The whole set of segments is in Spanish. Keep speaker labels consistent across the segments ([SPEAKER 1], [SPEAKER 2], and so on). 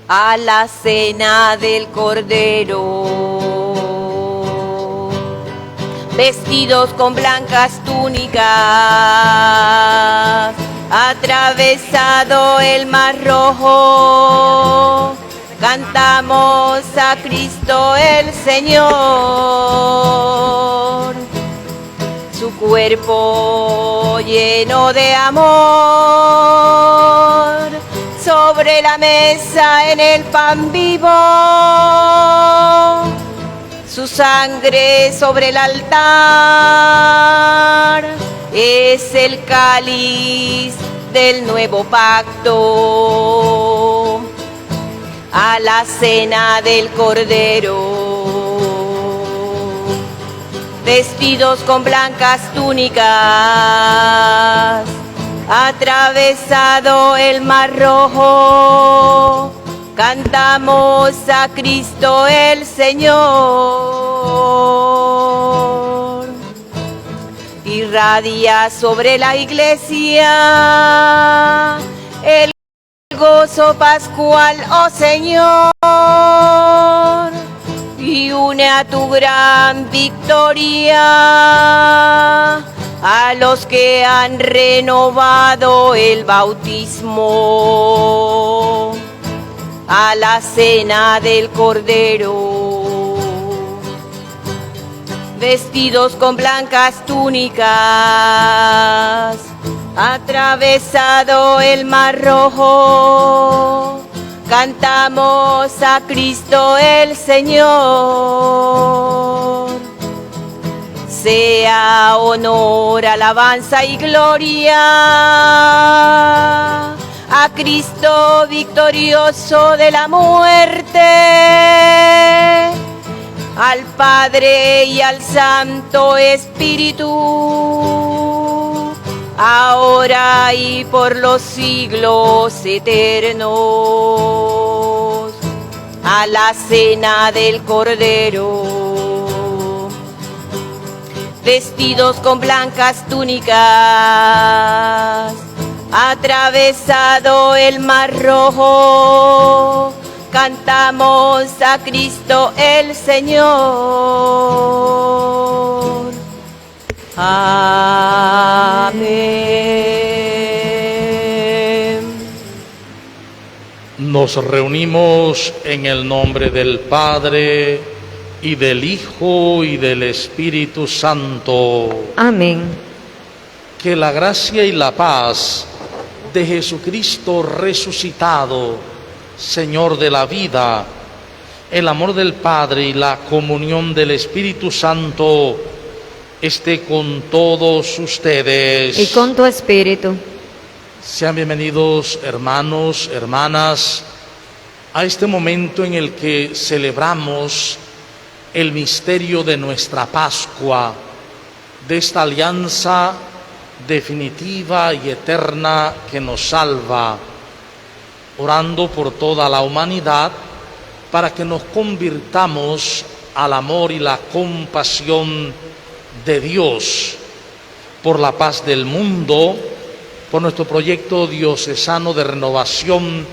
[SPEAKER 1] A la cena del Cordero, vestidos con blancas túnicas, atravesado el mar rojo, cantamos a Cristo el Señor. Su cuerpo lleno de amor, sobre la mesa en el pan vivo, su sangre sobre el altar, es el cáliz del nuevo pacto, a la cena del Cordero, vestidos con blancas túnicas, atravesado el mar rojo, cantamos a Cristo el Señor. Irradia sobre la iglesia el gozo pascual, oh Señor, y une a tu gran victoria a los que han renovado el bautismo, a la cena del Cordero, vestidos con blancas túnicas, atravesado el mar rojo, cantamos a Cristo el Señor. Sea honor, alabanza y gloria a Cristo victorioso de la muerte, al Padre y al Santo Espíritu, ahora y por los siglos eternos, a la cena del Cordero, vestidos con blancas túnicas, atravesado el mar rojo, cantamos a Cristo el Señor. Amén.
[SPEAKER 2] Nos reunimos en el nombre del Padre, y del Hijo, y del Espíritu Santo.
[SPEAKER 3] Amén.
[SPEAKER 2] Que la gracia y la paz de Jesucristo resucitado, Señor de la vida, el amor del Padre y la comunión del Espíritu Santo esté con todos ustedes.
[SPEAKER 3] Y con tu espíritu.
[SPEAKER 2] Sean bienvenidos, hermanos, hermanas, a este momento en el que celebramos el misterio de nuestra Pascua, de esta alianza definitiva y eterna que nos salva, orando por toda la humanidad para que nos convirtamos al amor y la compasión de Dios, por la paz del mundo, por nuestro proyecto diocesano de renovación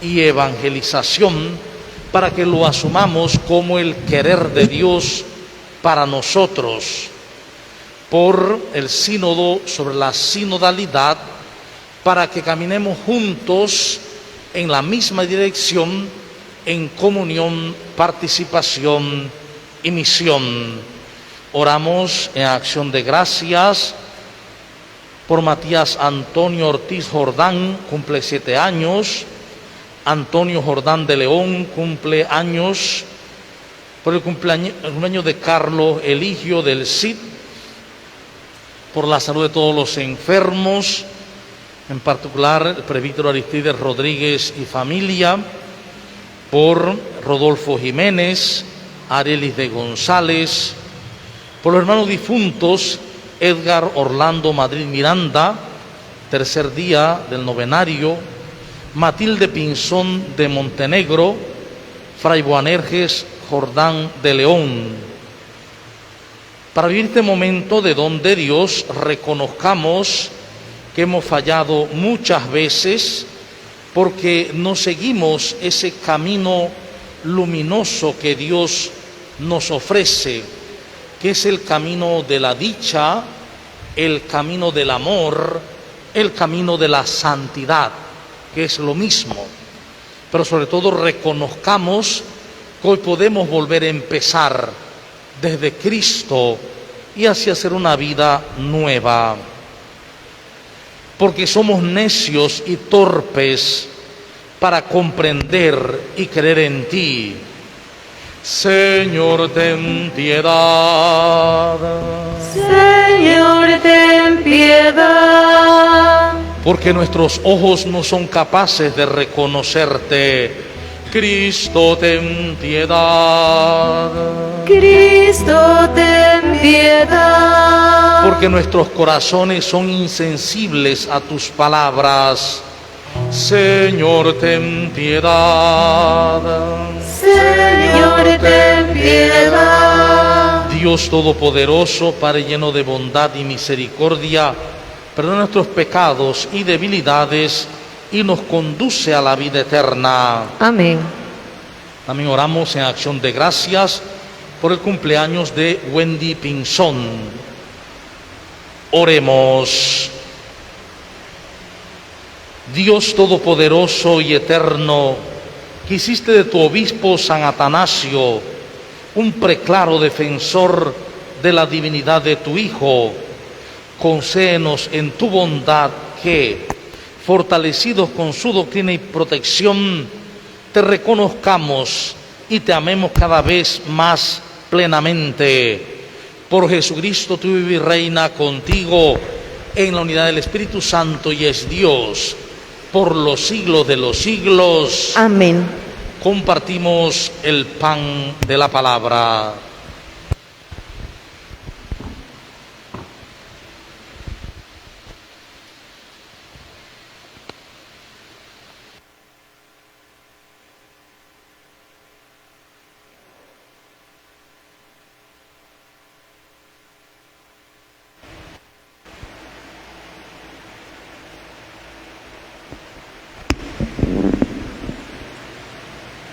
[SPEAKER 2] y evangelización, para que lo asumamos como el querer de Dios para nosotros, por el sínodo sobre la sinodalidad, para que caminemos juntos en la misma dirección, en comunión, participación y misión. Oramos en acción de gracias por Matías Antonio Ortiz Jordán, cumple 7 años, Antonio Jordán de León cumple años, por el cumpleaños de Carlos Eligio del Cid, por la salud de todos los enfermos, en particular el presbítero Aristides Rodríguez y familia, por Rodolfo Jiménez, Arelis de González, por los hermanos difuntos Edgar Orlando Madrid Miranda, tercer día del novenario, Matilde Pinzón de Montenegro, Fray Boanerges Jordán de León, Para vivir este momento de don de Dios, reconozcamos que hemos fallado muchas veces porque no seguimos ese camino luminoso que Dios nos ofrece, que es el camino de la dicha, el camino del amor, el camino de la santidad, que es lo mismo. Pero sobre todo reconozcamos que hoy podemos volver a empezar desde Cristo y así hacer una vida nueva. Porque somos necios y torpes para comprender y creer en ti. Señor, ten piedad.
[SPEAKER 1] Señor, ten piedad.
[SPEAKER 2] Porque nuestros ojos no son capaces de reconocerte. Cristo, ten piedad.
[SPEAKER 1] Cristo, ten piedad.
[SPEAKER 2] Porque nuestros corazones son insensibles a tus palabras. Señor, ten piedad.
[SPEAKER 1] Señor, ten piedad.
[SPEAKER 2] Dios Todopoderoso, Padre lleno de bondad y misericordia, perdona nuestros pecados y debilidades y nos conduce a la vida eterna.
[SPEAKER 1] Amén.
[SPEAKER 2] También oramos en acción de gracias por el cumpleaños de Wendy Pinzón. Oremos. Dios Todopoderoso y Eterno, que hiciste de tu obispo San Atanasio un preclaro defensor de la divinidad de tu Hijo, concédenos en tu bondad que, fortalecidos con su doctrina y protección, te reconozcamos y te amemos cada vez más plenamente. Por Jesucristo, tu vive y reina contigo en la unidad del Espíritu Santo y es Dios por los siglos de los siglos.
[SPEAKER 1] Amén.
[SPEAKER 2] Compartimos el pan de la palabra.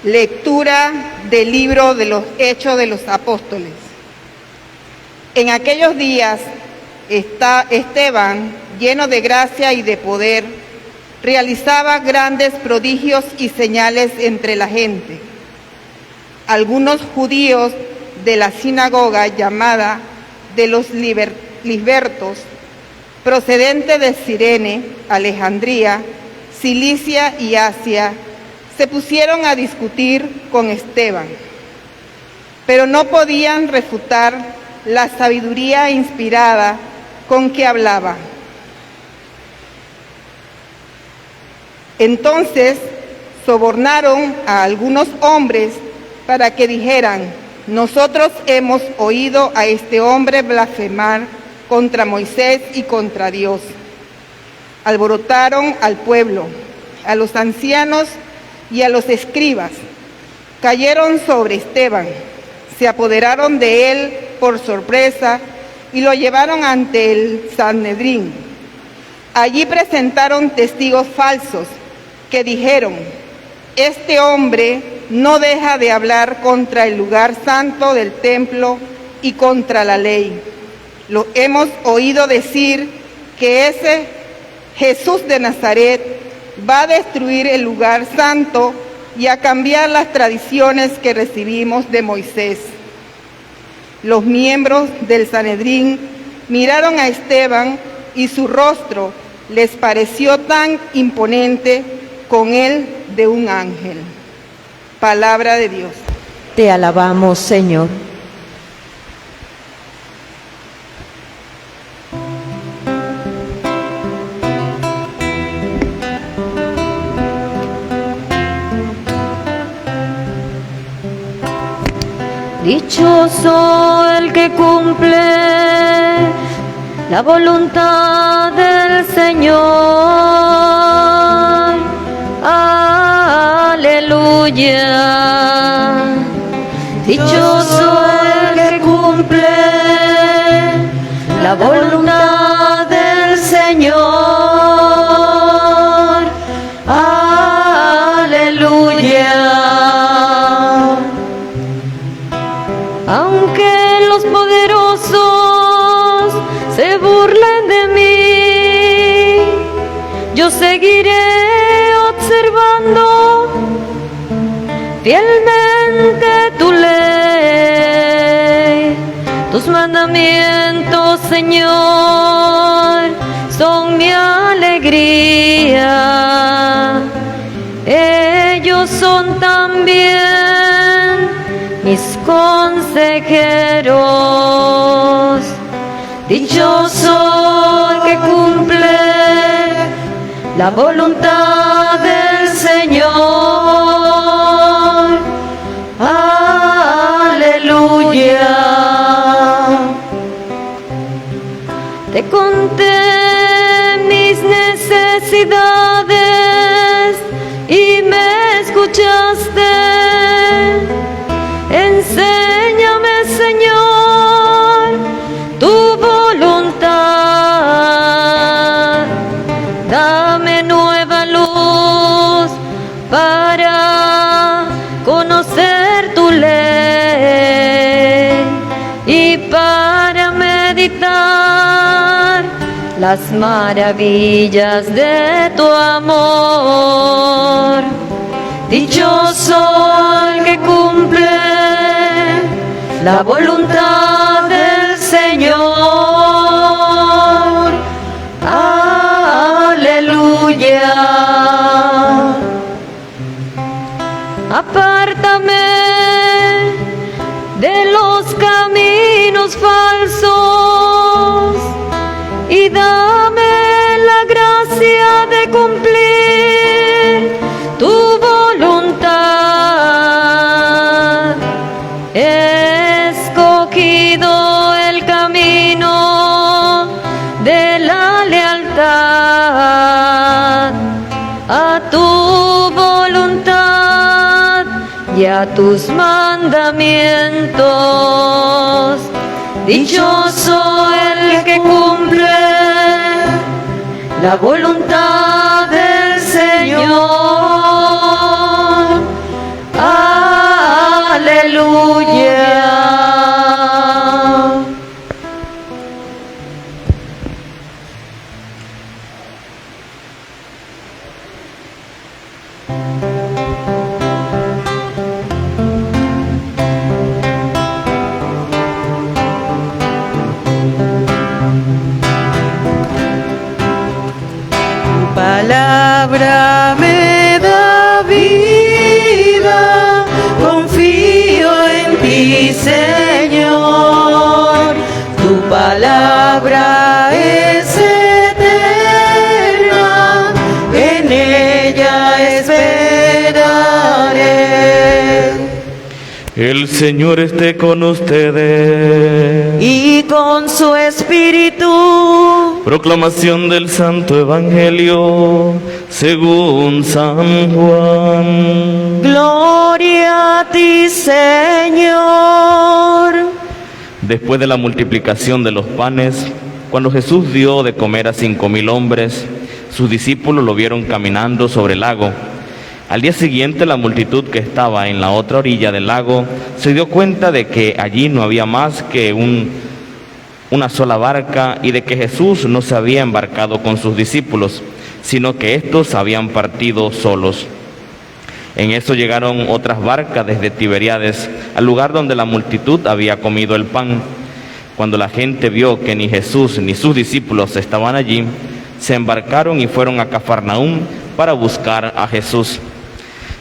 [SPEAKER 3] Lectura del libro de los Hechos de los Apóstoles. En aquellos días, Esteban, lleno de gracia y de poder, realizaba grandes prodigios y señales entre la gente. Algunos judíos de la sinagoga llamada de los libertos, procedente de Cirene, Alejandría, Cilicia y Asia, se pusieron a discutir con Esteban, pero no podían refutar la sabiduría inspirada con que hablaba. Entonces sobornaron a algunos hombres para que dijeran: nosotros hemos oído a este hombre blasfemar contra Moisés y contra Dios. Alborotaron al pueblo, a los ancianos y a los escribas. Cayeron sobre Esteban, se apoderaron de él por sorpresa y lo llevaron ante el Sanedrín. Allí presentaron testigos falsos que dijeron: este hombre no deja de hablar contra el lugar santo del templo y contra la ley. Lo hemos oído decir que ese Jesús de Nazaret va a destruir el lugar santo y a cambiar las tradiciones que recibimos de Moisés. Los miembros del Sanedrín miraron a Esteban y su rostro les pareció tan imponente con el de un ángel. Palabra de Dios.
[SPEAKER 1] Te alabamos, Señor. Dichoso el que cumple la voluntad del Señor. Aleluya. Dichoso el que cumple la voluntad del Señor. Aleluya. Aunque los poderosos se burlen de mí, yo seguiré observando fielmente tu ley. Tus mandamientos, Señor, son mi alegría. Ellos son también mis consejeros. Dichoso el que cumple la voluntad del Señor. Aleluya. Te conté mis necesidades y me escuchaste. Enséñame, Señor, tu voluntad. Dame nueva luz para conocer tu ley y para meditar las maravillas de tu amor. Dichoso el que cumple la voluntad del Señor. Aleluya. Apártame de los caminos falsos y dame la gracia de cumplir tu voluntad. He escogido el camino de la lealtad a tu voluntad y a tus mandamientos. Dichoso el que cumple la voluntad del Señor. Aleluya.
[SPEAKER 4] Palabra me da vida, confío en ti, Señor. Tu palabra es eterna, en ella esperaré.
[SPEAKER 5] El Señor esté con ustedes.
[SPEAKER 4] Y con su espíritu.
[SPEAKER 5] Proclamación del Santo Evangelio según San Juan.
[SPEAKER 4] Gloria a ti, Señor.
[SPEAKER 5] Después de la multiplicación de los panes, cuando Jesús dio de comer a 5,000 hombres, sus discípulos lo vieron caminando sobre el lago. Al día siguiente, la multitud que estaba en la otra orilla del lago se dio cuenta de que allí no había más que una sola barca y de que Jesús no se había embarcado con sus discípulos, sino que éstos habían partido solos. En eso llegaron otras barcas desde Tiberíades, al lugar donde la multitud había comido el pan. Cuando la gente vio que ni Jesús ni sus discípulos estaban allí, se embarcaron y fueron a Cafarnaúm para buscar a Jesús.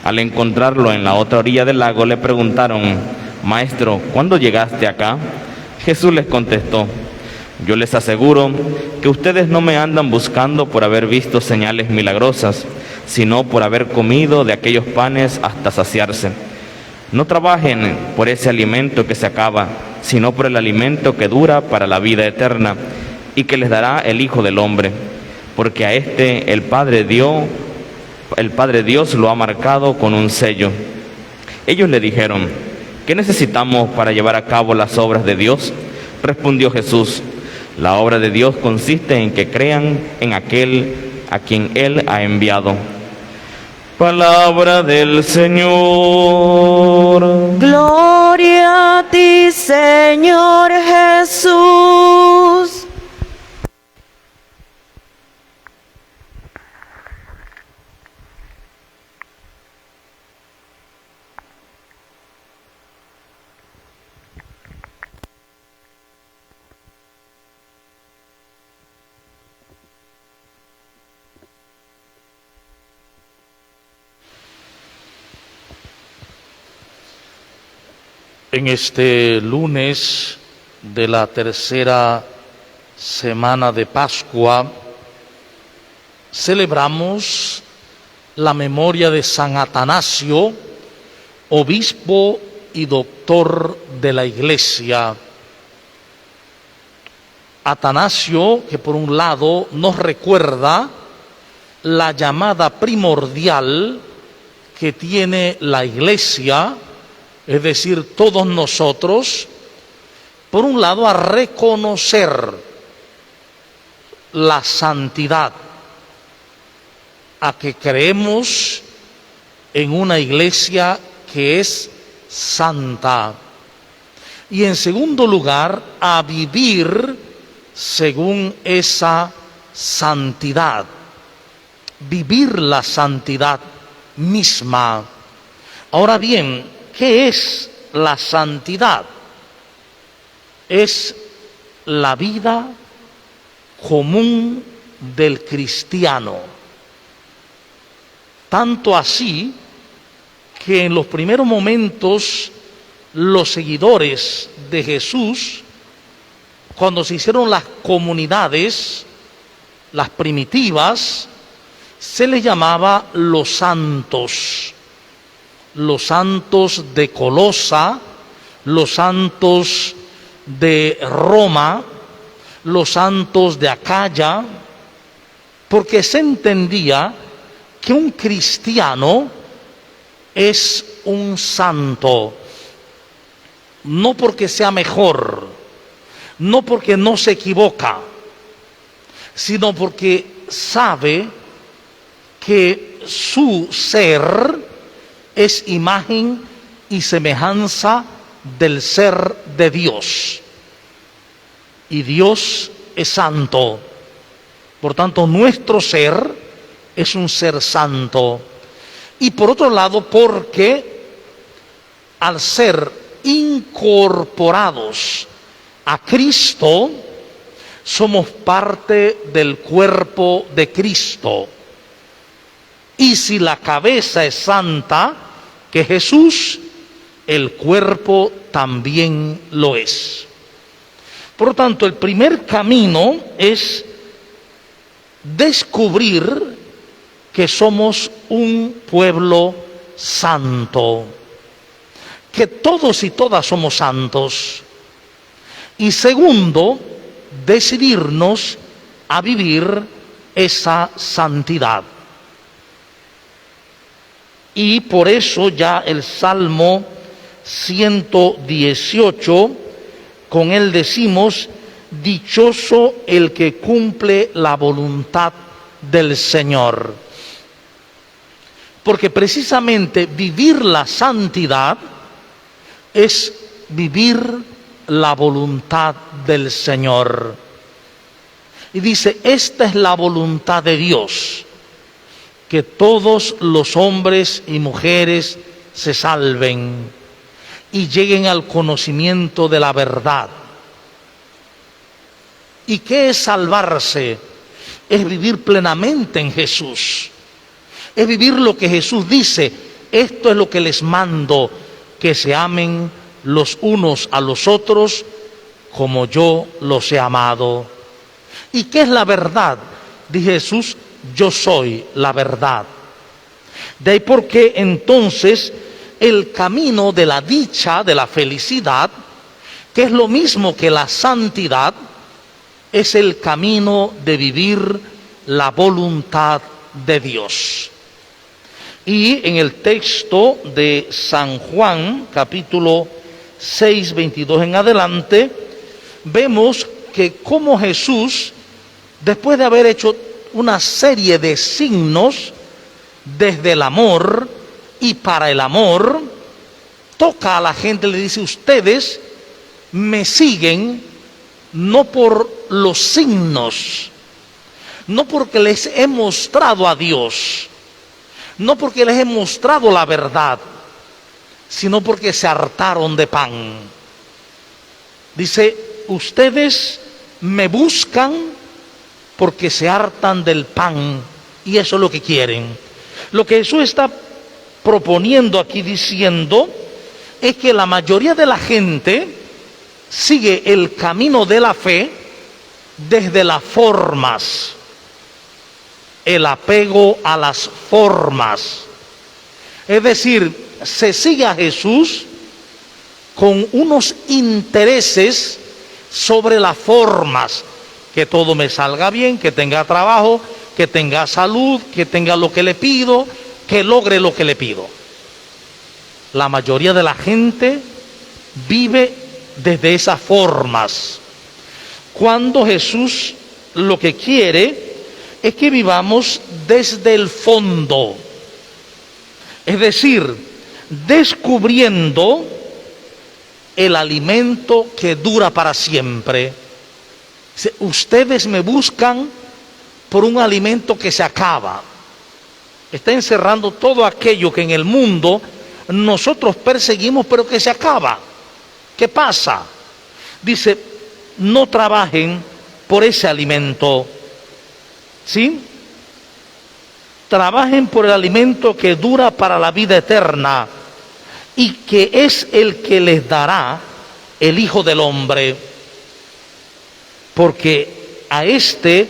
[SPEAKER 5] Al encontrarlo en la otra orilla del lago, le preguntaron: Maestro, ¿cuándo llegaste acá? Jesús les contestó: Yo les aseguro que ustedes no me andan buscando por haber visto señales milagrosas, sino por haber comido de aquellos panes hasta saciarse. No trabajen por ese alimento que se acaba, sino por el alimento que dura para la vida eterna y que les dará el Hijo del Hombre, porque a este el Padre Dios lo ha marcado con un sello. Ellos le dijeron: ¿Qué necesitamos para llevar a cabo las obras de Dios? Respondió Jesús: La obra de Dios consiste en que crean en aquel a quien Él ha enviado. Palabra del Señor.
[SPEAKER 4] Gloria a ti, Señor Jesús.
[SPEAKER 2] En este lunes de la tercera semana de Pascua, celebramos la memoria de San Atanasio, obispo y doctor de la Iglesia. Atanasio, que por un lado nos recuerda la llamada primordial que tiene la Iglesia, es decir, todos nosotros, por un lado, a reconocer la santidad, a que creemos en una iglesia que es santa, y en segundo lugar, a vivir según esa santidad, vivir la santidad misma. Ahora bien, ¿qué es la santidad? Es la vida común del cristiano. Tanto así que en los primeros momentos los seguidores de Jesús, cuando se hicieron las comunidades, las primitivas, se les llamaba los santos de Colosa, los santos de Roma, los santos de Acaya, porque se entendía que un cristiano es un santo, no porque sea mejor, no porque no se equivoca, sino porque sabe que su ser es imagen y semejanza del ser de Dios. Y Dios es santo. Por tanto, nuestro ser es un ser santo. Y por otro lado, porque al ser incorporados a Cristo, somos parte del cuerpo de Cristo. Y si la cabeza es santa, que Jesús, el cuerpo también lo es. Por lo tanto, el primer camino es descubrir que somos un pueblo santo, que todos y todas somos santos. Y segundo, decidirnos a vivir esa santidad. Y por eso ya el Salmo 118, con él decimos: dichoso el que cumple la voluntad del Señor. Porque precisamente vivir la santidad es vivir la voluntad del Señor. Y dice, esta es la voluntad de Dios, que todos los hombres y mujeres se salven y lleguen al conocimiento de la verdad. ¿Y qué es salvarse? Es vivir plenamente en Jesús. Es vivir lo que Jesús dice: esto es lo que les mando, que se amen los unos a los otros como yo los he amado. ¿Y qué es la verdad? Dice Jesús: yo soy la verdad. De ahí porque entonces el camino de la dicha, de la felicidad, que es lo mismo que la santidad, es el camino de vivir la voluntad de Dios. Y en el texto de San Juan, capítulo 6, 22 en adelante, vemos que como Jesús, después de haber hecho una serie de signos desde el amor y para el amor, toca a la gente y le dice: ustedes me siguen no por los signos, no porque les he mostrado a Dios, no porque les he mostrado la verdad, sino porque se hartaron de pan. Dice: ustedes me buscan porque se hartan del pan, y eso es lo que quieren. Lo que Jesús está proponiendo aquí, diciendo, es que la mayoría de la gente sigue el camino de la fe desde las formas, el apego a las formas. Es decir, se sigue a Jesús con unos intereses sobre las formas, que todo me salga bien, que tenga trabajo, que tenga salud, que tenga lo que le pido, que logre lo que le pido. La mayoría de la gente vive desde esas formas, cuando Jesús lo que quiere es que vivamos desde el fondo, es decir, descubriendo el alimento que dura para siempre. Ustedes me buscan por un alimento que se acaba. Está encerrando todo aquello que en el mundo nosotros perseguimos, pero que se acaba. ¿Qué pasa? Dice: no trabajen por ese alimento, ¿sí? Trabajen por el alimento que dura para la vida eterna y que es el que les dará el Hijo del Hombre, porque a este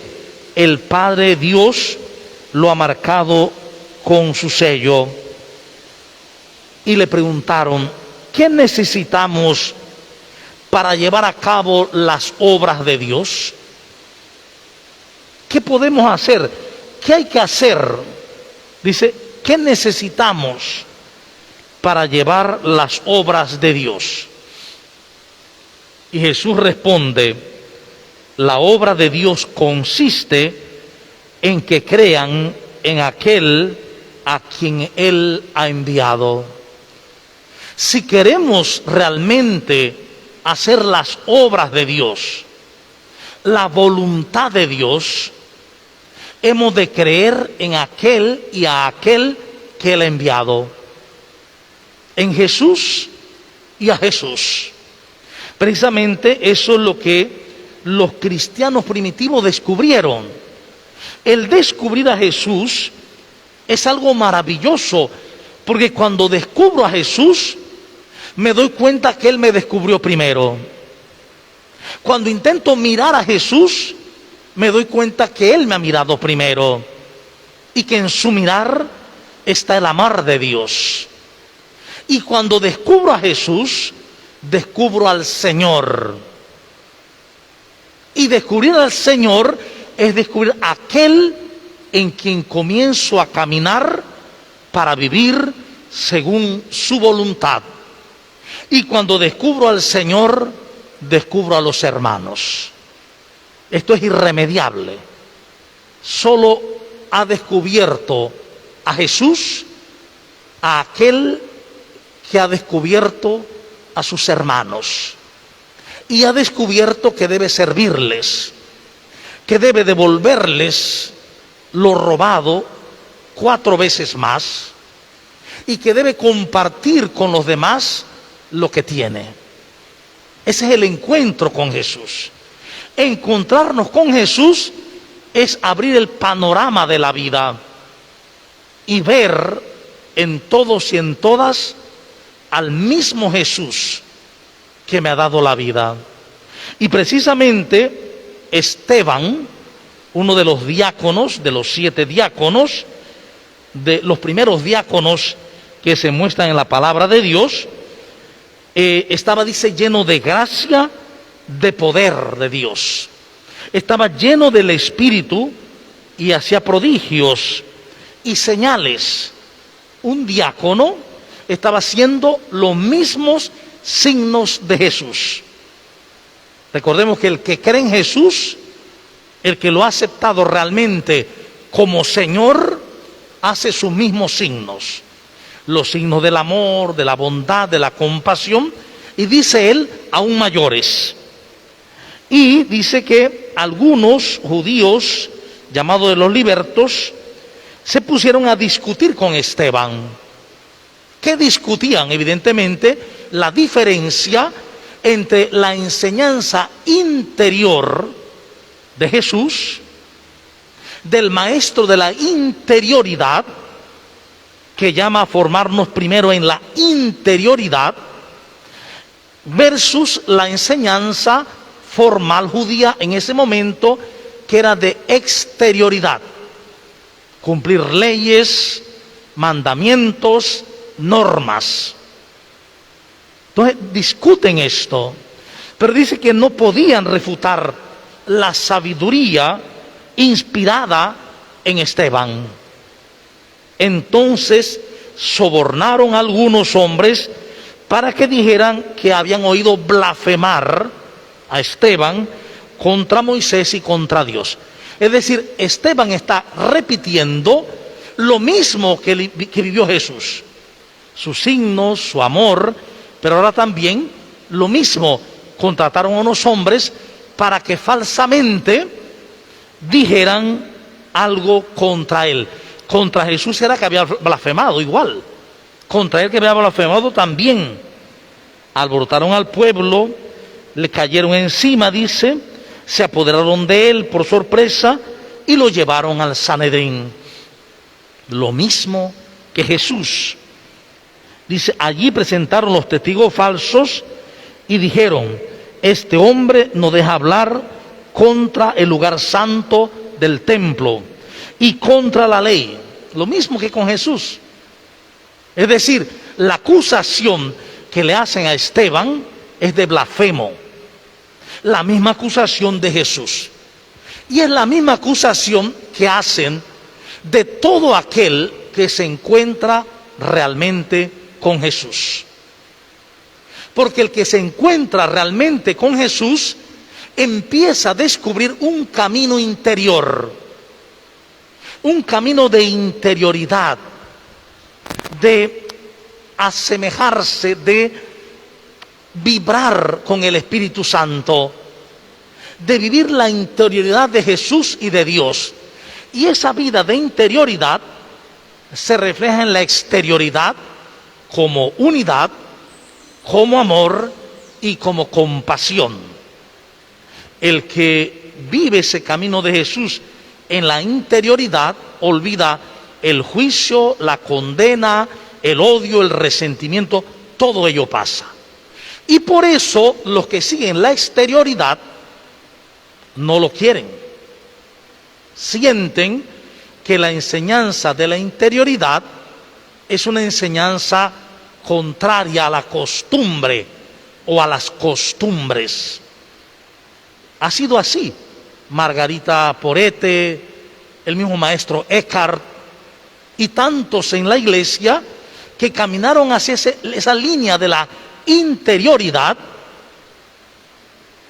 [SPEAKER 2] el Padre Dios lo ha marcado con su sello. Y le preguntaron: ¿qué necesitamos para llevar a cabo las obras de Dios? ¿Qué podemos hacer? ¿Qué hay que hacer? Dice: ¿qué necesitamos para llevar las obras de Dios? Y Jesús responde: la obra de Dios consiste en que crean en aquel a quien Él ha enviado. Si queremos realmente hacer las obras de Dios, la voluntad de Dios, hemos de creer en aquel y a aquel que Él ha enviado, en Jesús y a Jesús. Precisamente eso es lo que los cristianos primitivos descubrieron. El descubrir a Jesús es algo maravilloso, porque cuando descubro a Jesús, me doy cuenta que Él me descubrió primero. Cuando intento mirar a Jesús, me doy cuenta que Él me ha mirado primero, y que en su mirar está el amar de Dios. Y cuando descubro a Jesús, descubro al Señor. Y descubrir al Señor es descubrir a aquel en quien comienzo a caminar para vivir según su voluntad. Y cuando descubro al Señor, descubro a los hermanos. Esto es irremediable. Solo ha descubierto a Jesús a aquel que ha descubierto a sus hermanos. Y ha descubierto que debe servirles, que debe devolverles lo robado 4 veces más, y que debe compartir con los demás lo que tiene. Ese es el encuentro con Jesús. Encontrarnos con Jesús es abrir el panorama de la vida y ver en todos y en todas al mismo Jesús que me ha dado la vida. Y precisamente Esteban, uno de los diáconos, de los 7 diáconos, de los primeros diáconos que se muestran en la palabra de Dios, estaba, dice, lleno de gracia, de poder de Dios. Estaba lleno del Espíritu y hacía prodigios y señales. Un diácono estaba haciendo los mismos signos de Jesús. Recordemos que el que cree en Jesús, el que lo ha aceptado realmente como Señor, hace sus mismos signos. Los signos del amor, de la bondad, de la compasión, y dice él, aún mayores. Y dice que algunos judíos, llamados de los libertos, se pusieron a discutir con Esteban. ¿Qué discutían? Evidentemente, la diferencia entre la enseñanza interior de Jesús, del maestro de la interioridad, que llama a formarnos primero en la interioridad, versus la enseñanza formal judía en ese momento, que era de exterioridad. Cumplir leyes, mandamientos, normas. Entonces discuten esto, pero dice que no podían refutar la sabiduría inspirada en Esteban. Entonces sobornaron a algunos hombres para que dijeran que habían oído blasfemar a Esteban contra Moisés y contra Dios. Es decir, Esteban está repitiendo lo mismo que vivió Jesús. Sus signos, su amor, pero ahora también lo mismo. Contrataron a unos hombres para que falsamente dijeran algo contra él. Contra Jesús era que había blasfemado igual. Contra él que había blasfemado también. Alborotaron al pueblo, le cayeron encima, dice, se apoderaron de él por sorpresa y lo llevaron al Sanedrín. Lo mismo que Jesús. Dice, allí presentaron los testigos falsos y dijeron, este hombre no deja hablar contra el lugar santo del templo y contra la ley. Lo mismo que con Jesús. Es decir, la acusación que le hacen a Esteban es de blasfemo. La misma acusación de Jesús. Y es la misma acusación que hacen de todo aquel que se encuentra realmente con Jesús. Porque el que se encuentra realmente con Jesús empieza a descubrir un camino interior, un camino de interioridad, de asemejarse, de vibrar con el Espíritu Santo, de vivir la interioridad de Jesús y de Dios. Y esa vida de interioridad se refleja en la exterioridad como unidad, como amor y como compasión. El que vive ese camino de Jesús en la interioridad olvida el juicio, la condena, el odio, el resentimiento, todo ello pasa. Y por eso los que siguen la exterioridad no lo quieren. Sienten que la enseñanza de la interioridad es una enseñanza contraria a la costumbre o a las costumbres. Ha sido así. Margarita Porete, el mismo maestro Eckhart y tantos en la iglesia que caminaron hacia esa línea de la interioridad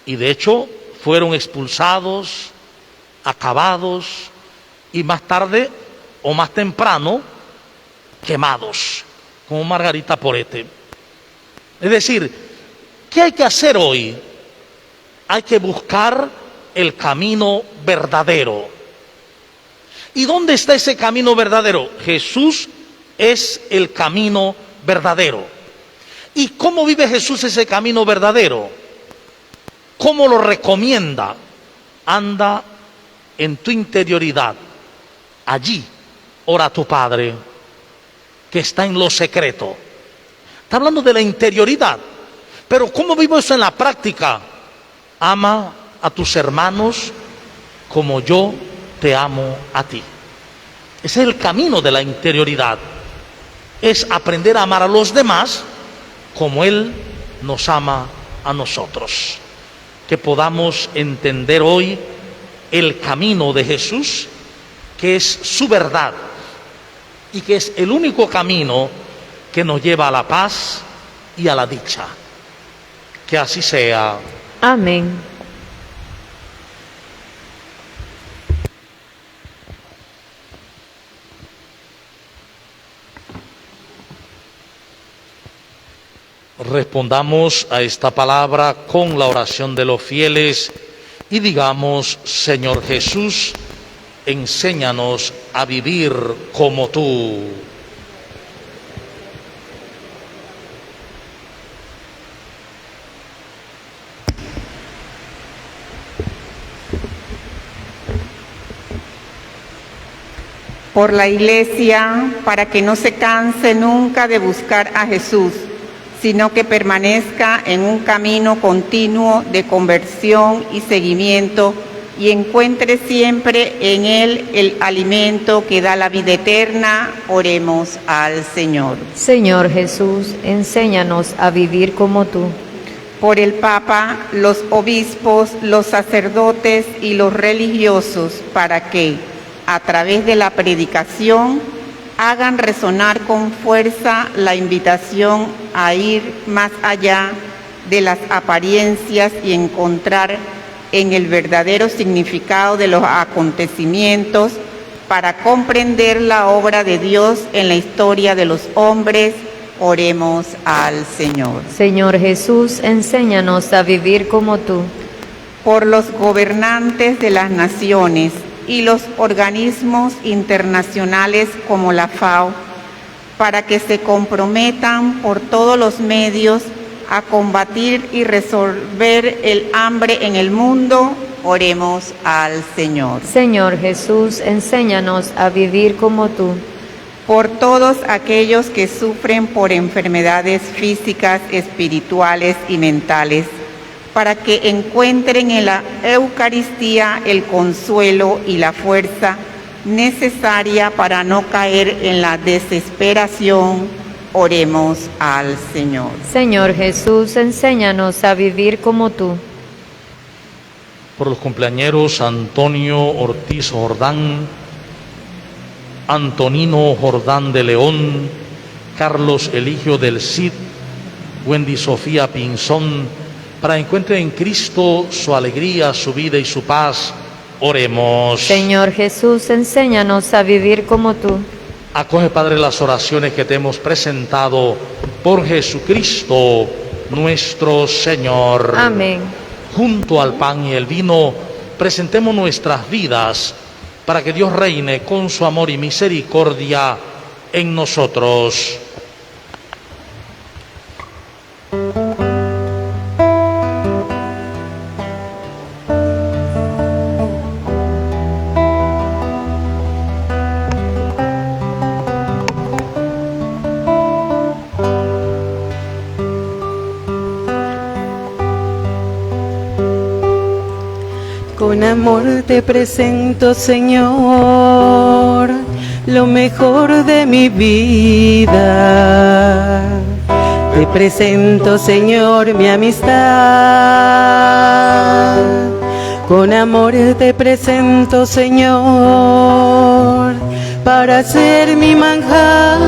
[SPEAKER 2] y de hecho fueron expulsados, acabados y más tarde o más temprano quemados, como Margarita Porete. Es decir, ¿qué hay que hacer hoy? Hay que buscar el camino verdadero. ¿Y dónde está ese camino verdadero? Jesús es el camino verdadero. ¿Y cómo vive Jesús ese camino verdadero? ¿Cómo lo recomienda? Anda en tu interioridad. Allí ora a tu Padre, que está en lo secreto. Está hablando de la interioridad. Pero ¿cómo vivo eso en la práctica? Ama a tus hermanos como yo te amo a ti. Ese es el camino de la interioridad. Es aprender a amar a los demás como Él nos ama a nosotros. Que podamos entender hoy el camino de Jesús, que es su verdad y que es el único camino que nos lleva a la paz y a la dicha. Que así sea.
[SPEAKER 4] Amén.
[SPEAKER 2] Respondamos a esta palabra con la oración de los fieles y digamos: Señor Jesús, enséñanos a vivir como tú.
[SPEAKER 3] Por la Iglesia, para que no se canse nunca de buscar a Jesús, sino que permanezca en un camino continuo de conversión y seguimiento y encuentre siempre en Él el alimento que da la vida eterna. Oremos al Señor.
[SPEAKER 4] Señor Jesús, enséñanos a vivir como tú.
[SPEAKER 3] Por el Papa, los obispos, los sacerdotes y los religiosos, para que, a través de la predicación, hagan resonar con fuerza la invitación a ir más allá de las apariencias y encontrar en el verdadero significado de los acontecimientos para comprender la obra de Dios en la historia de los hombres. Oremos al Señor.
[SPEAKER 4] Señor Jesús, enséñanos a vivir como tú.
[SPEAKER 3] Por los gobernantes de las naciones y los organismos internacionales como la FAO, para que se comprometan por todos los medios a combatir y resolver el hambre en el mundo. Oremos al Señor.
[SPEAKER 4] Señor Jesús, enséñanos a vivir como tú.
[SPEAKER 3] Por todos aquellos que sufren por enfermedades físicas, espirituales y mentales, para que encuentren en la Eucaristía el consuelo y la fuerza necesaria para no caer en la desesperación. Oremos al Señor.
[SPEAKER 4] Señor Jesús, enséñanos a vivir como tú.
[SPEAKER 2] Por los cumpleañeros Antonio Ortiz Jordán, Antonino Jordán de León, Carlos Eligio del Cid, Wendy Sofía Pinzón, para que encuentren en Cristo su alegría, su vida y su paz. Oremos.
[SPEAKER 4] Señor Jesús, enséñanos a vivir como tú.
[SPEAKER 2] Acoge, Padre, las oraciones que te hemos presentado por Jesucristo nuestro Señor.
[SPEAKER 4] Amén.
[SPEAKER 2] Junto al pan y el vino, presentemos nuestras vidas para que Dios reine con su amor y misericordia en nosotros.
[SPEAKER 6] Con amor te presento, Señor, lo mejor de mi vida. Te presento, Señor, mi amistad. Con amor te presento, Señor, para ser mi manjar.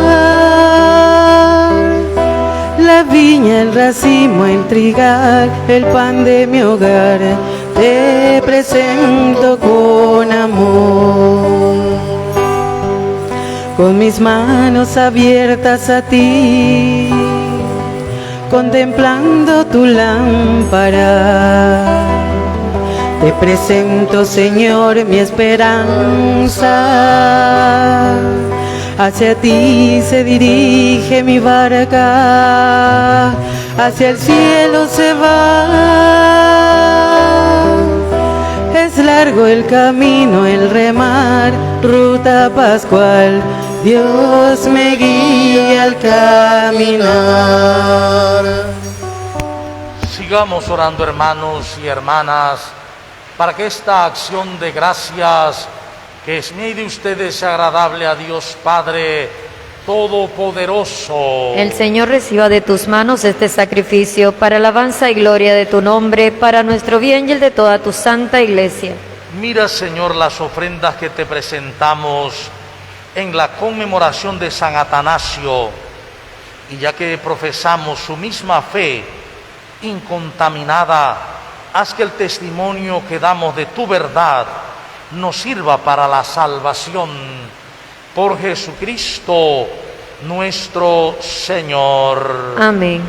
[SPEAKER 6] La viña, el racimo, el trigal, el pan de mi hogar, te presento con amor. Con mis manos abiertas a ti, contemplando tu lámpara, te presento, Señor, mi esperanza. Hacia ti se dirige mi barca, hacia el cielo se va. Es largo el camino, el remar, ruta pascual, Dios me guía al caminar.
[SPEAKER 2] Sigamos orando, hermanos y hermanas, para que esta acción de gracias que es mía y de ustedes sea agradable a Dios Padre Todopoderoso.
[SPEAKER 4] El Señor reciba de tus manos este sacrificio para alabanza y gloria de tu nombre, para nuestro bien y el de toda tu santa Iglesia.
[SPEAKER 2] Mira, Señor, las ofrendas que te presentamos en la conmemoración de San Atanasio, y ya que profesamos su misma fe incontaminada, haz que el testimonio que damos de tu verdad nos sirva para la salvación. Por Jesucristo nuestro Señor.
[SPEAKER 4] Amén.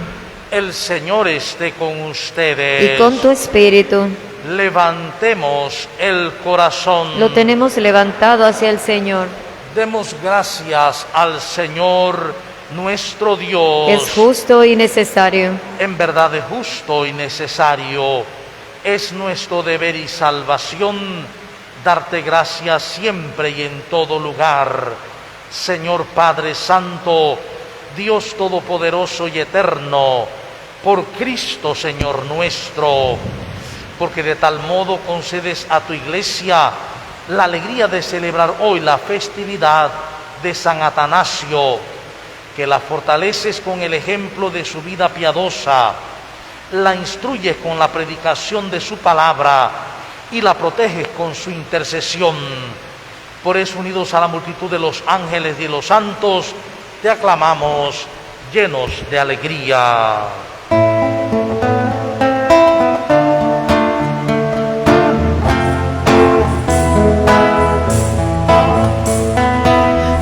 [SPEAKER 2] El Señor esté con ustedes.
[SPEAKER 4] Y con tu espíritu.
[SPEAKER 2] Levantemos el corazón.
[SPEAKER 4] Lo tenemos levantado hacia el Señor.
[SPEAKER 2] Demos gracias al Señor nuestro Dios.
[SPEAKER 4] Es justo y necesario.
[SPEAKER 2] En verdad es justo y necesario. Es nuestro deber y salvación darte gracias siempre y en todo lugar. Señor Padre Santo, Dios Todopoderoso y Eterno, por Cristo Señor nuestro, porque de tal modo concedes a tu Iglesia la alegría de celebrar hoy la festividad de San Atanasio, que la fortaleces con el ejemplo de su vida piadosa, la instruyes con la predicación de su palabra y la proteges con su intercesión. Por eso, unidos a la multitud de los ángeles y los santos, te aclamamos llenos de alegría.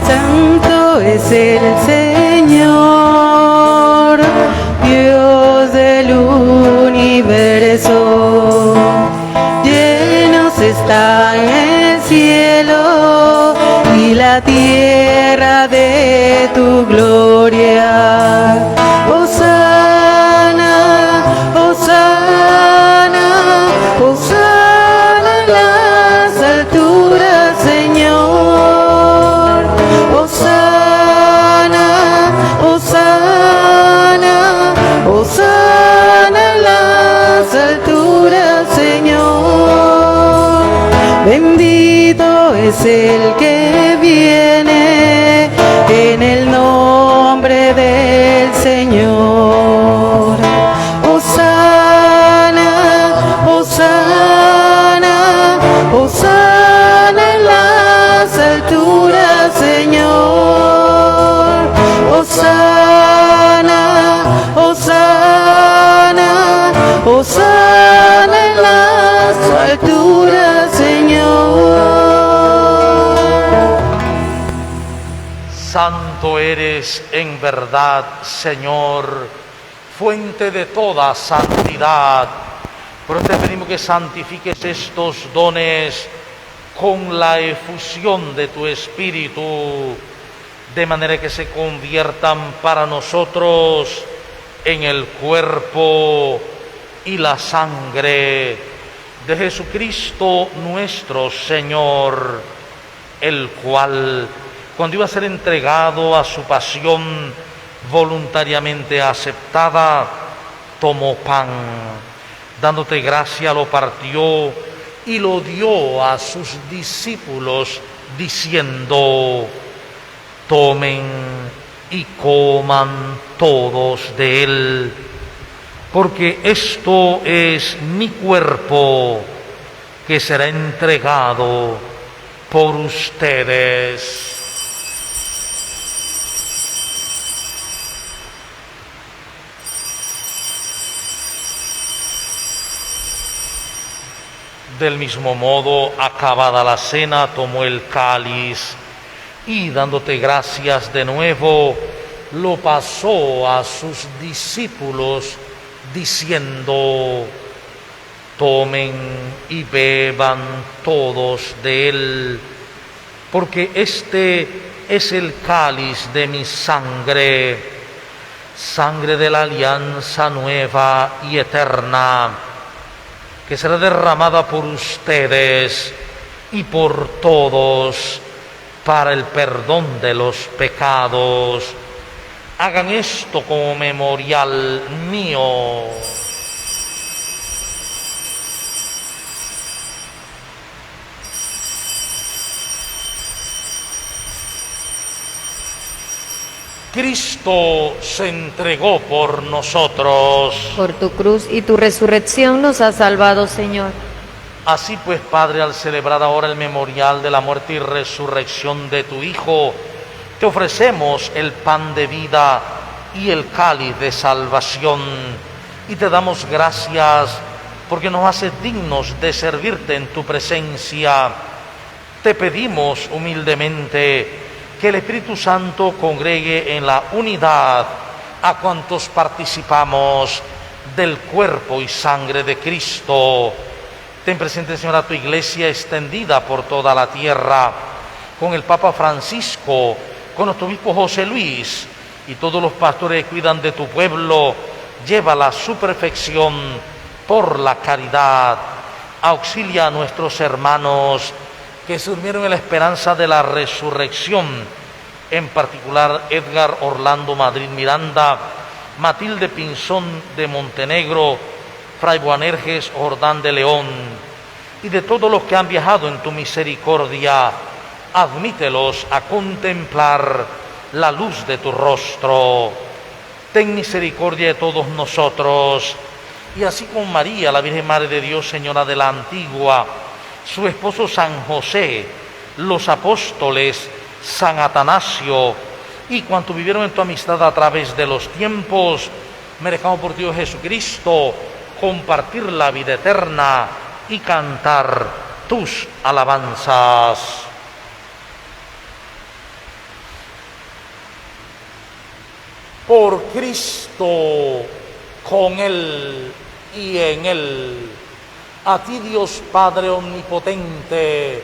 [SPEAKER 6] Santo es el Señor, Dios del universo. Llenos están el cielo y la tierra de tu gloria. Hosana, hosana, hosana en las alturas, Señor. Hosana, hosana, hosana en las alturas, Señor. Bendito es el que viene en el nombre del Señor. Hosana, hosana, hosana en las alturas, Señor. Hosana, hosana, hosana en las alturas, Señor.
[SPEAKER 2] Santo eres en verdad, Señor, fuente de toda santidad. Por eso te pedimos que santifiques estos dones con la efusión de tu Espíritu, de manera que se conviertan para nosotros en el cuerpo y la sangre de Jesucristo nuestro Señor, el cual, cuando iba a ser entregado a su pasión voluntariamente aceptada, tomó pan, dándote gracia, lo partió y lo dio a sus discípulos, diciendo: tomen y coman todos de él, porque esto es mi cuerpo, que será entregado por ustedes. Del mismo modo, acabada la cena, tomó el cáliz y, dándote gracias de nuevo, lo pasó a sus discípulos, diciendo: tomen y beban todos de él, porque este es el cáliz de mi sangre, sangre de la alianza nueva y eterna, que será derramada por ustedes y por todos para el perdón de los pecados. Hagan esto como memorial mío. Cristo se entregó por nosotros.
[SPEAKER 4] Por tu cruz y tu resurrección nos has salvado, Señor.
[SPEAKER 2] Así pues, Padre, al celebrar ahora el memorial de la muerte y resurrección de tu Hijo, te ofrecemos el pan de vida y el cáliz de salvación, y te damos gracias porque nos haces dignos de servirte en tu presencia. Te pedimos humildemente que el Espíritu Santo congregue en la unidad a cuantos participamos del cuerpo y sangre de Cristo. Ten presente, Señor, a tu iglesia extendida por toda la tierra, con el Papa Francisco, con nuestro obispo José Luis y todos los pastores que cuidan de tu pueblo. Llévala a su perfección por la caridad. Auxilia a nuestros hermanos que se durmieron en la esperanza de la resurrección, en particular Edgar Orlando Madrid Miranda, Matilde Pinzón de Montenegro, Fray Boanerges Jordán de León, y de todos los que han viajado en tu misericordia. Admítelos a contemplar la luz de tu rostro. Ten misericordia de todos nosotros, y así con María, la Virgen Madre de Dios, Señora de la Antigua, su esposo San José, los apóstoles, San Atanasio, y cuantos vivieron en tu amistad a través de los tiempos, merezcamos por Dios Jesucristo compartir la vida eterna y cantar tus alabanzas. Por Cristo, con Él y en Él, a ti Dios Padre Omnipotente,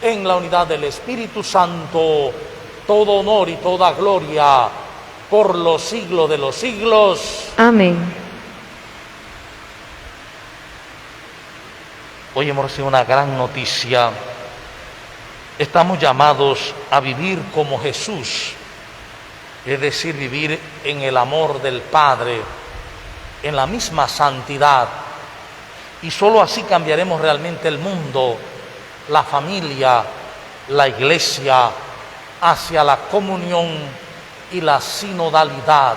[SPEAKER 2] en la unidad del Espíritu Santo, todo honor y toda gloria por los siglos de los siglos.
[SPEAKER 4] Amén.
[SPEAKER 2] Hoy hemos recibido una gran noticia. Estamos llamados a vivir como Jesús, es decir, vivir en el amor del Padre, en la misma santidad. Y solo así cambiaremos realmente el mundo, la familia, la iglesia, hacia la comunión y la sinodalidad,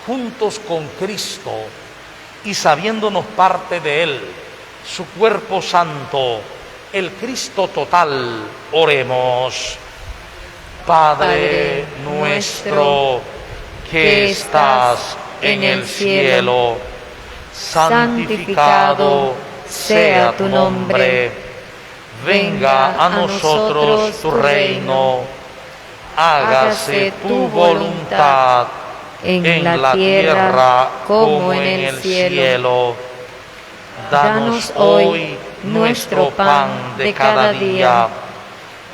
[SPEAKER 2] juntos con Cristo y sabiéndonos parte de Él, su cuerpo santo, el Cristo total. Oremos. Padre nuestro que estás en el cielo, santificado sea tu nombre. Venga a nosotros tu reino. Hágase tu voluntad en la tierra como en el cielo. Danos hoy nuestro pan de cada día.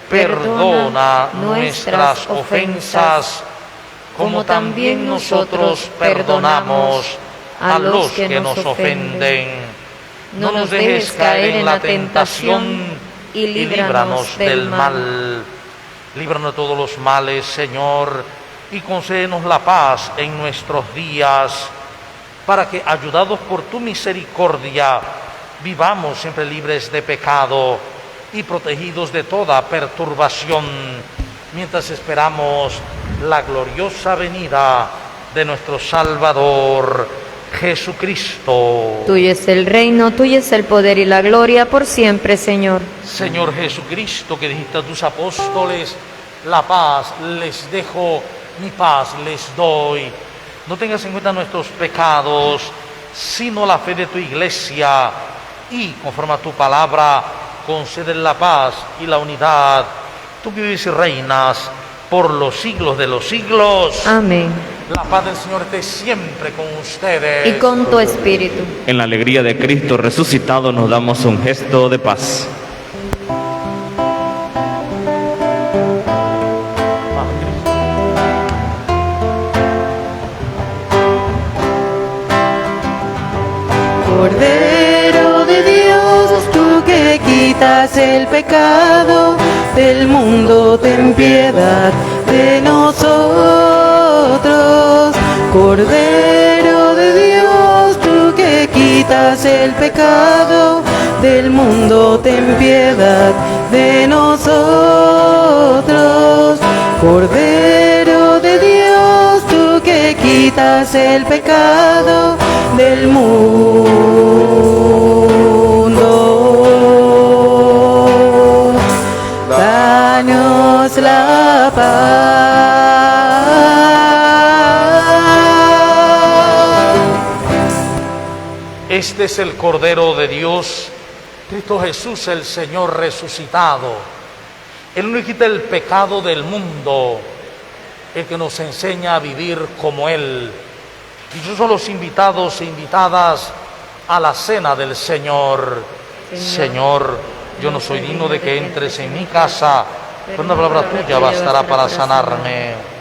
[SPEAKER 2] Perdona nuestras ofensas, como también nosotros perdonamos a los que nos ofenden. No nos dejes caer en la tentación y líbranos del mal. Líbranos de todos los males, Señor, y concédenos la paz en nuestros días, para que, ayudados por tu misericordia, vivamos siempre libres de pecado y protegidos de toda perturbación, mientras esperamos la gloriosa venida de nuestro Salvador Jesucristo.
[SPEAKER 4] Tuyo es el reino, tuyo es el poder y la gloria por siempre, Señor.
[SPEAKER 2] Señor Jesucristo, que dijiste a tus apóstoles, la paz les dejo, mi paz les doy. No tengas en cuenta nuestros pecados, sino la fe de tu iglesia, y conforme a tu palabra, concede la paz y la unidad. Tú que vives y reinas por los siglos de los siglos.
[SPEAKER 4] Amén.
[SPEAKER 2] La paz del Señor esté siempre con ustedes.
[SPEAKER 4] Y con tu espíritu.
[SPEAKER 5] En la alegría de Cristo resucitado nos damos un gesto de paz.
[SPEAKER 6] Cordero de Dios, tú que quitas el pecado del mundo, ten piedad de nosotros. Cordero de Dios, tú que quitas el pecado del mundo, ten piedad de nosotros. Cordero de Dios, tú que quitas el pecado del mundo, danos la paz.
[SPEAKER 2] Este es el Cordero de Dios, Cristo Jesús, el Señor resucitado. Él no quita el pecado del mundo. el que nos enseña a vivir como Él. Dichosos los invitados e invitadas a la cena del Señor. Señor, yo no soy digno de que entres en mi casa, pero una palabra tuya bastará para sanarme.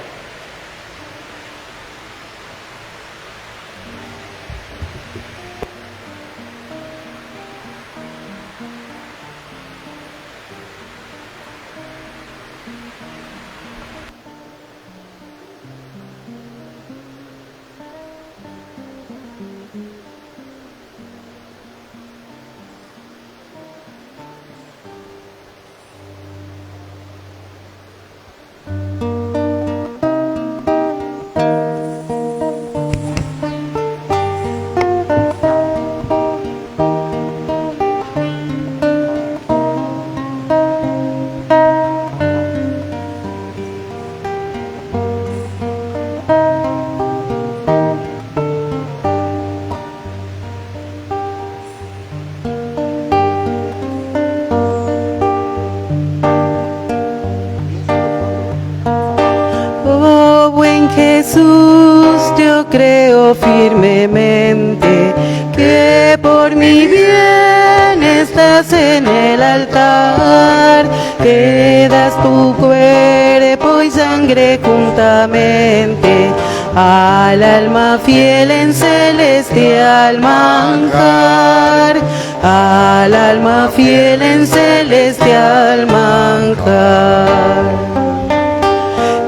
[SPEAKER 6] Jesús, yo creo firmemente que por mi bien estás en el altar, que das tu cuerpo y sangre juntamente al alma fiel en celestial manjar, al alma fiel en celestial manjar.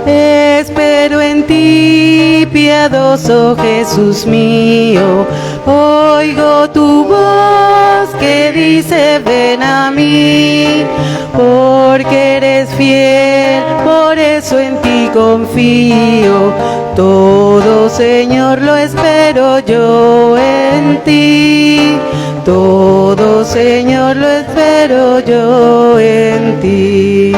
[SPEAKER 6] Espero en ti, piadoso Jesús mío, oigo tu voz que dice ven a mí, porque eres fiel, por eso en ti confío, todo Señor lo espero yo en ti, todo Señor lo espero yo en ti.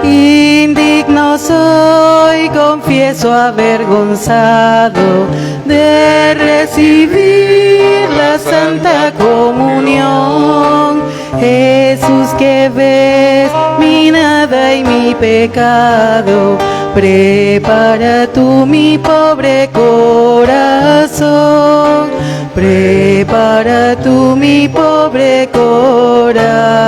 [SPEAKER 6] Indigno soy, confieso avergonzado de recibir la Santa Comunión. Jesús, que ves mi nada y mi pecado, prepara tú mi pobre corazón, prepara tú mi pobre corazón.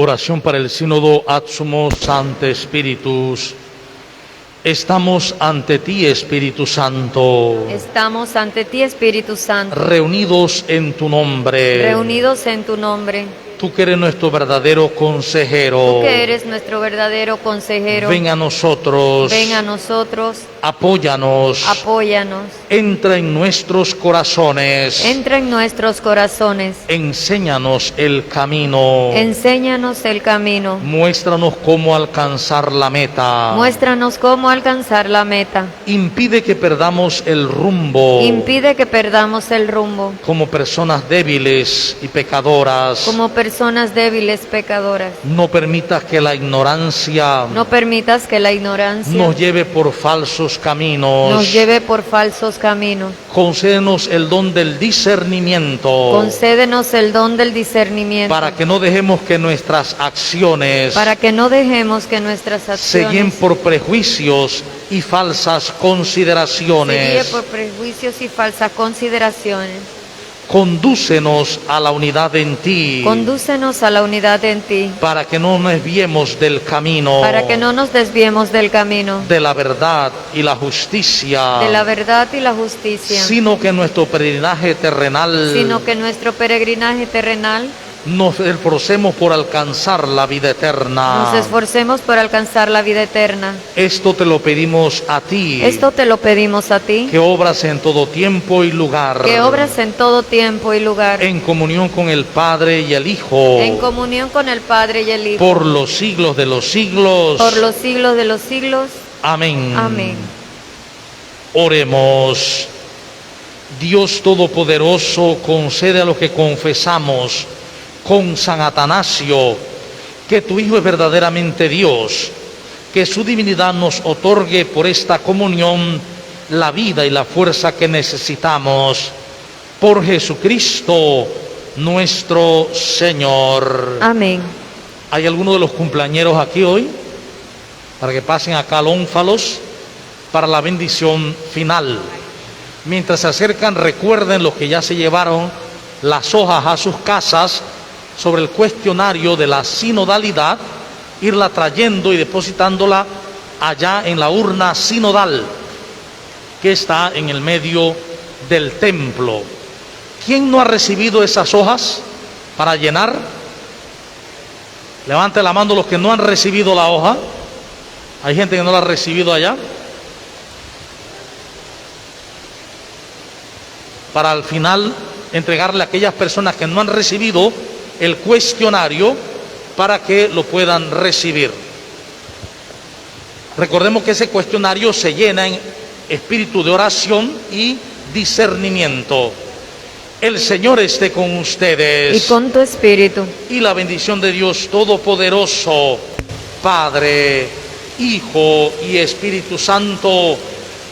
[SPEAKER 2] Oración para el Sínodo Ad Sumo Sancte Spiritus. Estamos ante ti, Espíritu Santo.
[SPEAKER 4] Estamos ante ti, Espíritu Santo.
[SPEAKER 2] Reunidos en tu nombre.
[SPEAKER 4] Reunidos en tu nombre.
[SPEAKER 2] Tú que eres nuestro verdadero consejero.
[SPEAKER 4] Tú que eres nuestro verdadero consejero.
[SPEAKER 2] Ven a nosotros.
[SPEAKER 4] Ven a nosotros.
[SPEAKER 2] Apóyanos.
[SPEAKER 4] Apóyanos.
[SPEAKER 2] Entra en nuestros corazones.
[SPEAKER 4] Entra en nuestros corazones.
[SPEAKER 2] Enséñanos el camino.
[SPEAKER 4] Enséñanos el camino.
[SPEAKER 2] Muéstranos cómo alcanzar la meta.
[SPEAKER 4] Muéstranos cómo alcanzar la meta.
[SPEAKER 2] Impide que perdamos el rumbo.
[SPEAKER 4] Impide que perdamos el rumbo.
[SPEAKER 2] Como personas débiles y pecadoras.
[SPEAKER 4] Como personas débiles, pecadoras.
[SPEAKER 2] No permitas que la ignorancia.
[SPEAKER 4] No permitas que la ignorancia
[SPEAKER 2] nos lleve por falsos caminos.
[SPEAKER 4] Nos lleve por falsos caminos.
[SPEAKER 2] Concédenos el don del discernimiento.
[SPEAKER 4] Concédenos el don del discernimiento.
[SPEAKER 2] Para que no dejemos que nuestras acciones.
[SPEAKER 4] Para que no dejemos que nuestras acciones
[SPEAKER 2] se guíen por prejuicios y falsas consideraciones.
[SPEAKER 4] Se guíe por prejuicios y falsas consideraciones.
[SPEAKER 2] Condúcenos a la unidad en ti.
[SPEAKER 4] Condúcenos a la unidad en ti.
[SPEAKER 2] Para que no nos desviemos del camino.
[SPEAKER 4] Para que no nos desviemos del camino.
[SPEAKER 2] De la verdad y la justicia.
[SPEAKER 4] De la verdad y la justicia.
[SPEAKER 2] Sino que nuestro peregrinaje terrenal.
[SPEAKER 4] Sino que nuestro peregrinaje terrenal
[SPEAKER 2] nos esforcemos por alcanzar la vida eterna.
[SPEAKER 4] Nos esforcemos por alcanzar la vida eterna.
[SPEAKER 2] Esto te lo pedimos a ti,
[SPEAKER 4] Esto te lo pedimos a ti,
[SPEAKER 2] que obras en todo tiempo y lugar,
[SPEAKER 4] que obras en todo tiempo y lugar,
[SPEAKER 2] en comunión con el Padre y el Hijo,
[SPEAKER 4] en comunión con el Padre y el Hijo,
[SPEAKER 2] por los siglos de los siglos.
[SPEAKER 4] por los siglos de los siglos.
[SPEAKER 2] Amén.
[SPEAKER 4] Amén.
[SPEAKER 2] Oremos. Dios Todopoderoso, concede a los que confesamos con San Atanasio que tu Hijo es verdaderamente Dios, que su divinidad nos otorgue por esta comunión la vida y la fuerza que necesitamos. Por Jesucristo nuestro Señor.
[SPEAKER 4] Amén.
[SPEAKER 2] ¿Hay alguno de los cumpleañeros aquí hoy? Para que pasen acá al ónfalos para la bendición final. Mientras se acercan, recuerden los que ya se llevaron las hojas a sus casas sobre el cuestionario de la sinodalidad, irla trayendo y depositándola allá en la urna sinodal que está en el medio del templo. ¿Quién no ha recibido esas hojas para llenar? Levante la mano los que no han recibido la hoja. Hay gente que no la ha recibido allá. Para al final entregarle a aquellas personas que no han recibido el cuestionario para que lo puedan recibir. Recordemos que ese cuestionario se llena en espíritu de oración y discernimiento. El Señor esté con ustedes.
[SPEAKER 4] Y con tu espíritu.
[SPEAKER 2] Y la bendición de Dios Todopoderoso, Padre, Hijo y Espíritu Santo,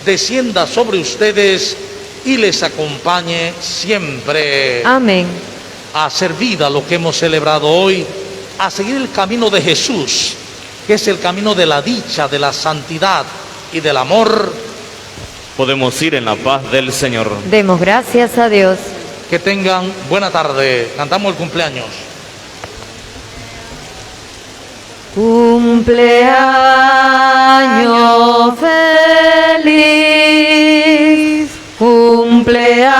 [SPEAKER 2] descienda sobre ustedes y les acompañe siempre.
[SPEAKER 4] Amén.
[SPEAKER 2] A hacer vida lo que hemos celebrado hoy, a seguir el camino de Jesús, que es el camino de la dicha, de la santidad y del amor.
[SPEAKER 5] Podemos ir en la paz del Señor.
[SPEAKER 4] Demos gracias a Dios.
[SPEAKER 2] Que tengan buena tarde. Cantamos el cumpleaños.
[SPEAKER 6] Cumpleaños feliz, cumpleaños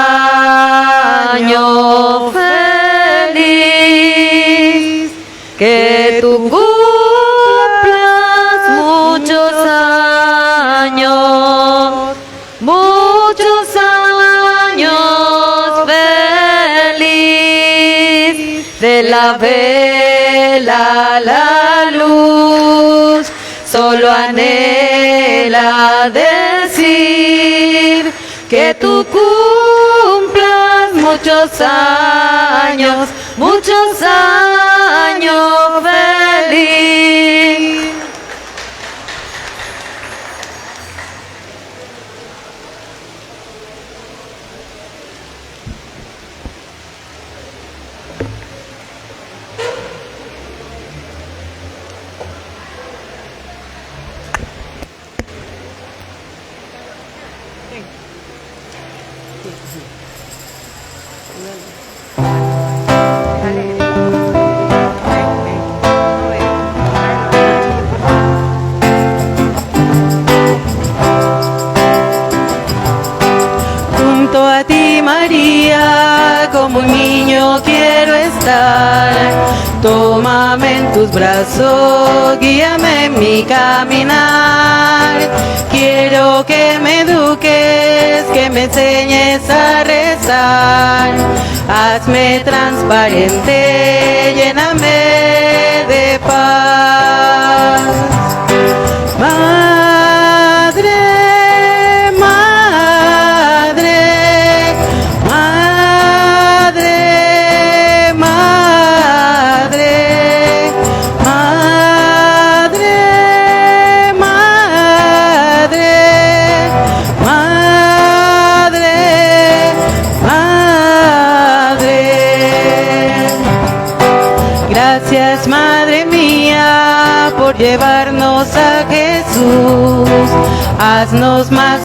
[SPEAKER 6] feliz, que tú cumplas muchos años feliz, de la vela la luz, solo anhela decir que tú cumplas muchos años feliz. Junto a ti, María, como un niño quiero estar. Tómame en tus brazos, guíame en mi caminar. Quiero que me eduques, que me enseñes a rezar. Hazme transparente, lléname de paz. Madre, madre, madre, madre, madre, madre, madre, madre. Gracias, Madre mía, por llevarnos a Jesús. Haznos más